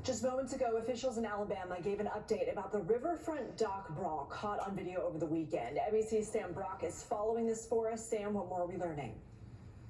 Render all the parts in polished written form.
Just moments ago, officials in Alabama gave an update about the riverfront dock brawl caught on video over the weekend. NBC's Sam Brock is following this for us. Sam, what more are we learning?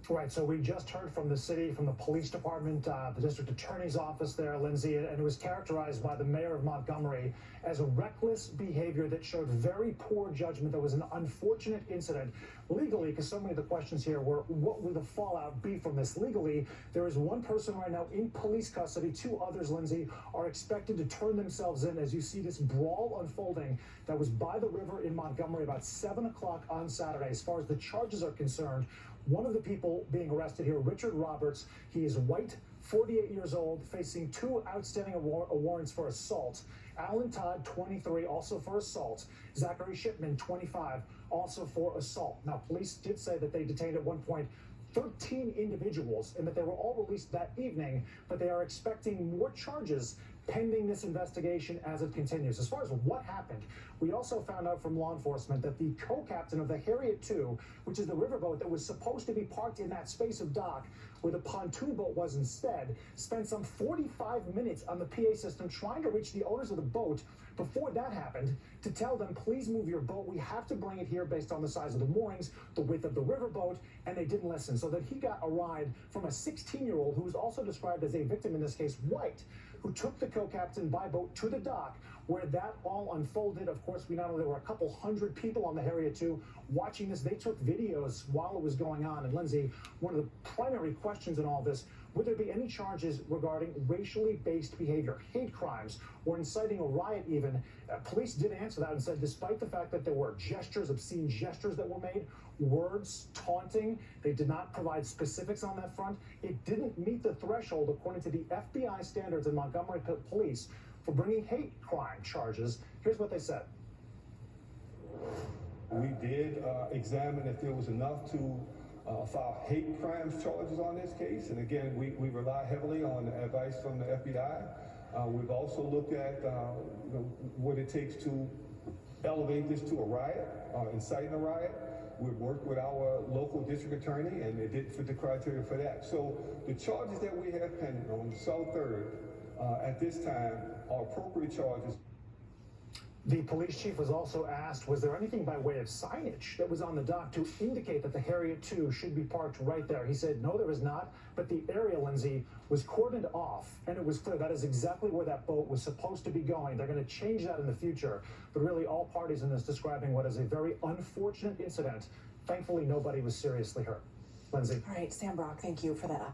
Right, so we just heard from the city, from the police department, the district attorney's office there, Lindsay, and it was characterized by the mayor of Montgomery as a reckless behavior that showed very poor judgment. There was an unfortunate incident legally, because so many of the questions here were, what will the fallout be from this legally? There is one person right now in police custody. Two others, Lindsay, are expected to turn themselves in as you see this brawl unfolding that was by the river in Montgomery about 7 o'clock on Saturday. As far as the charges are concerned, one of the people being arrested here, Richard Roberts, he is white, 48 years old, facing two outstanding warrants for assault. Alan Todd, 23, also for assault. Zachary Shipman, 25, also for assault. Now, police did say that they detained at one point 13 individuals and that they were all released that evening, but they are expecting more charges pending this investigation as it continues. As far as what happened, we also found out from law enforcement that the co-captain of the Harriet II, which is the riverboat that was supposed to be parked in that space of dock where the pontoon boat was instead, spent some 45 minutes on the PA system trying to reach the owners of the boat before that happened to tell them, please move your boat. We have to bring it here based on the size of the moorings, the width of the riverboat, and they didn't listen. So that he got a ride from a 16-year-old who was also described as a victim in this case, white, who took the co-captain by boat to the dock where that all unfolded. Of course, we know there were a couple hundred people on the Harriet II watching this. They took videos while it was going on. And Lindsay, one of the primary questions in all this, would there be any charges regarding racially based behavior, hate crimes, or inciting a riot even? Police did answer that and said despite the fact that there were gestures, obscene gestures that were made, words, taunting, they did not provide specifics on that front. It didn't meet the threshold, according to the FBI standards in Montgomery Police, for bringing hate crime charges. Here's what they said. We did examine if there was enough to file hate crimes charges on this case. And again, we rely heavily on advice from the FBI. We've also looked at what it takes to elevate this to a riot, inciting a riot. We've worked with our local district attorney, and it didn't fit the criteria for that. So the charges that we have pending on South 3rd at this time are appropriate charges. The police chief was also asked, was there anything by way of signage that was on the dock to indicate that the Harriet II should be parked right there? He said, no, there was not, but the area, Lindsay, was cordoned off, and it was clear that is exactly where that boat was supposed to be going. They're going to change that in the future, but really all parties in this describing what is a very unfortunate incident. Thankfully, nobody was seriously hurt. Lindsay. All right, Sam Brock, thank you for that.